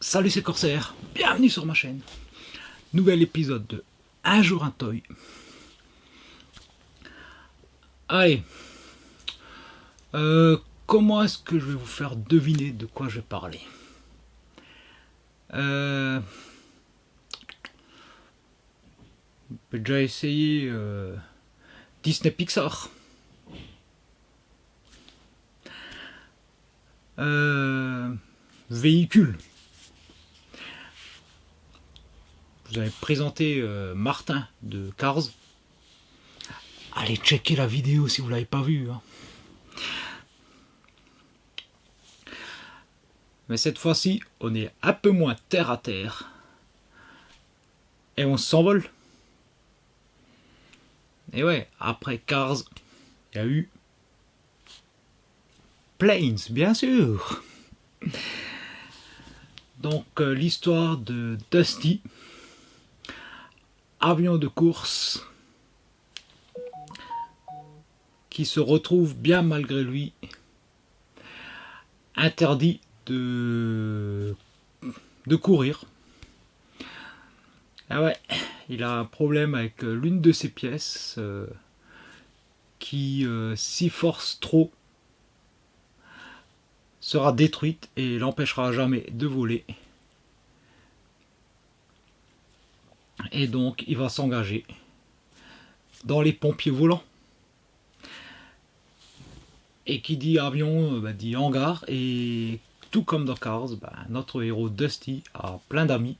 Salut, c'est Corsair, bienvenue sur ma chaîne. Nouvel épisode de Un jour un toy. Allez, comment est-ce que je vais vous faire deviner de quoi je vais parler? On peut déjà essayer Disney Pixar. Véhicule. Vous avez présenté Martin de Cars. Allez checker la vidéo si vous l'avez pas vue. Hein. Mais cette fois-ci, on est un peu moins terre à terre. Et on s'envole. Et ouais, après Cars, il y a eu Planes, bien sûr. Donc l'histoire de Dusty, avion de course, qui se retrouve bien malgré lui interdit de courir. Ah ouais, il a un problème avec l'une de ses pièces qui, s'y force trop, sera détruite et l'empêchera jamais de voler. Et donc il va s'engager dans les pompiers volants. Et qui dit avion dit hangar, et tout comme dans Cars, notre héros Dusty a plein d'amis.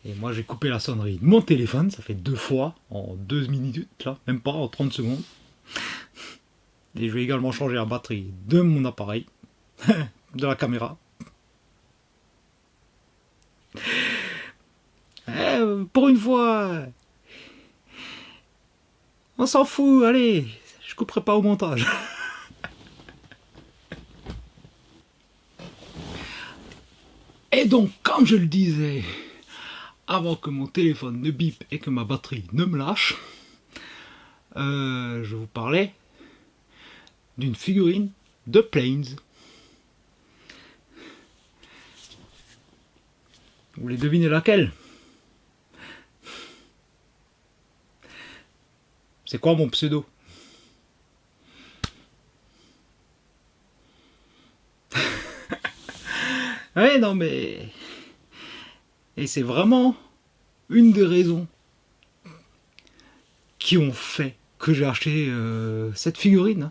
Et moi j'ai coupé la sonnerie de mon téléphone, ça fait 2 fois en 2 minutes, là, même pas en 30 secondes. Et je vais également changer la batterie de mon appareil, de la caméra. Pour une fois, on s'en fout, allez, je couperai pas au montage. Et donc, comme je le disais, avant que mon téléphone ne bip et que ma batterie ne me lâche, je vous parlais d'une figurine de Planes. Vous voulez deviner laquelle? C'est quoi mon pseudo? Ouais, non mais... Et c'est vraiment une des raisons qui ont fait que j'ai acheté cette figurine.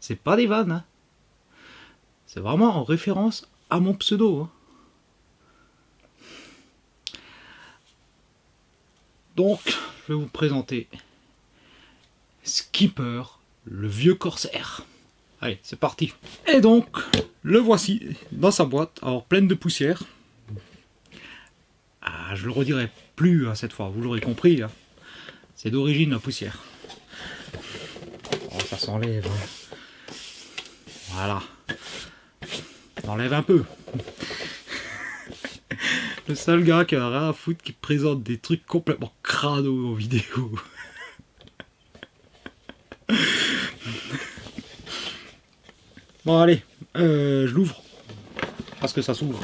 C'est pas des vannes. Hein. C'est vraiment en référence à mon pseudo. Hein. Donc, je vais vous présenter Skipper, le vieux corsaire. Allez, c'est parti. Et donc, le voici dans sa boîte, alors pleine de poussière. Ah, je le redirai plus cette fois, vous l'aurez compris. Hein. C'est d'origine la poussière. Oh, ça s'enlève. Hein. Voilà. On enlève un peu. Le seul gars qui a rien à foutre qui présente des trucs complètement crado en vidéo. Bon allez, je l'ouvre. Parce que ça s'ouvre.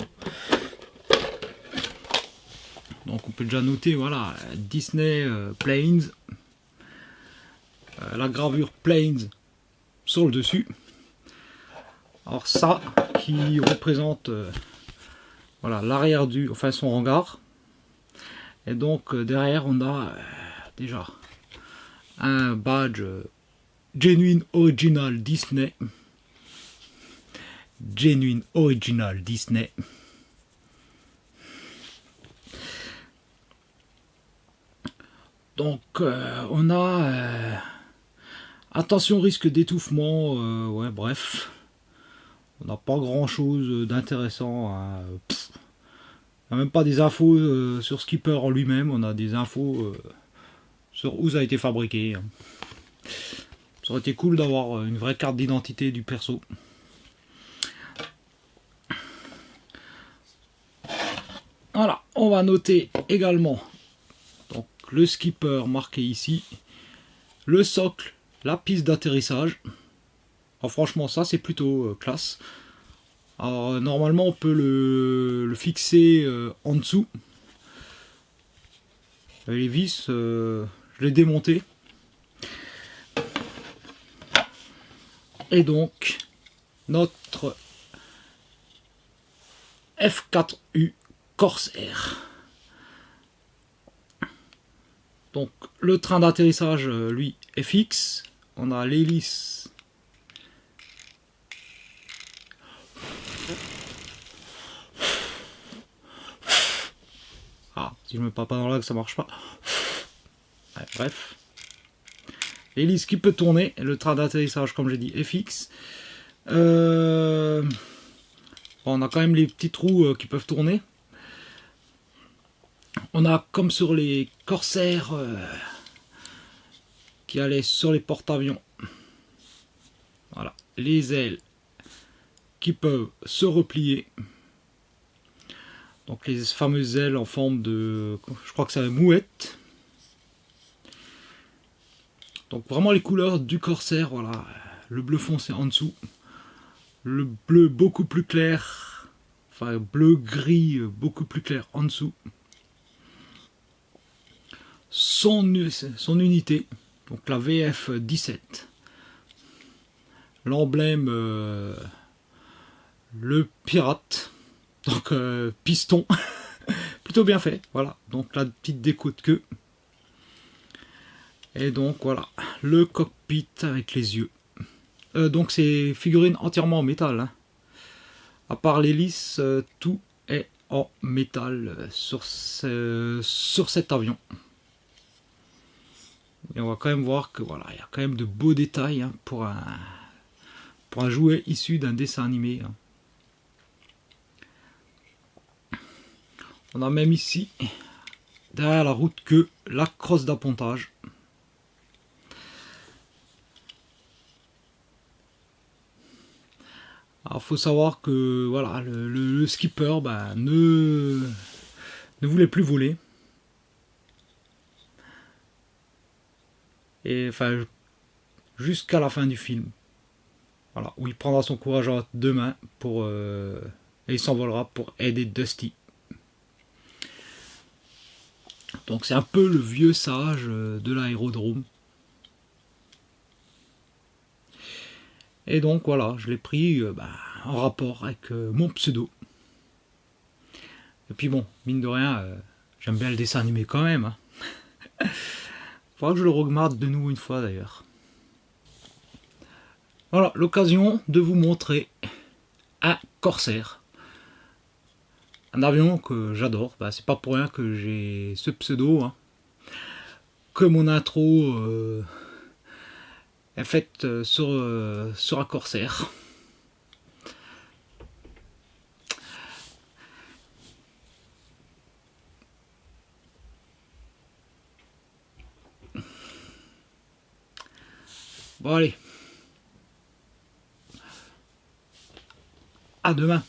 Donc on peut déjà noter, voilà, Disney Planes. La gravure Planes sur le dessus. Alors ça qui représente voilà, l'arrière du, enfin son hangar. Et donc derrière on a déjà un badge Genuine Original Disney. Genuine Original Disney. Donc on a attention risque d'étouffement, ouais bref. On n'a pas grand chose d'intéressant. Hein. On n'a même pas des infos sur Skipper en lui-même, on a des infos sur où ça a été fabriqué. Hein. Ça aurait été cool d'avoir une vraie carte d'identité du perso. Voilà, on va noter également donc, le skipper marqué ici, le socle, la piste d'atterrissage. Alors franchement, ça c'est plutôt classe. Alors normalement, on peut le fixer en dessous. Les vis, je l'ai démonté. Et donc, notre F4U Corsair. Donc, le train d'atterrissage, lui, est fixe. On a l'hélice. Ah, si je me parle pas dans l'axe, ça marche pas. Ouais, bref. L'hélice qui peut tourner. Le train d'atterrissage, comme j'ai dit, est fixe. Bon, on a quand même les petits trous qui peuvent tourner. On a, comme sur les Corsair qui allaient sur les porte-avions, voilà, les ailes qui peuvent se replier. Donc les fameuses ailes en forme de, je crois que c'est la mouette. Donc vraiment les couleurs du Corsair, voilà, le bleu foncé en dessous, le bleu beaucoup plus clair, enfin bleu gris beaucoup plus clair en dessous. Son unité, donc la VF-17. L'emblème, le pirate, donc piston, plutôt bien fait, voilà, donc la petite déco de queue. Et donc voilà, le cockpit avec les yeux. Donc c'est figurine entièrement en métal, hein. À part l'hélice, tout est en métal sur cet avion. Et on va quand même voir que voilà, il y a quand même de beaux détails hein, pour un jouet issu d'un dessin animé. Hein. On a même ici, derrière la route queue, la crosse d'appontage. Alors faut savoir que voilà, le skipper ne voulait plus voler. Et enfin jusqu'à la fin du film. Voilà, où il prendra son courage à deux mains pour et il s'envolera pour aider Dusty. Donc c'est un peu le vieux sage de l'aérodrome. Et donc voilà, je l'ai pris en rapport avec mon pseudo. Et puis bon, mine de rien, j'aime bien le dessin animé quand même. Hein. Faudra que je le regarde de nouveau une fois d'ailleurs. Voilà, l'occasion de vous montrer un Corsair. Un avion que j'adore. C'est pas pour rien que j'ai ce pseudo. Hein. Que mon intro est faite sur un Corsair. Bon allez. À demain.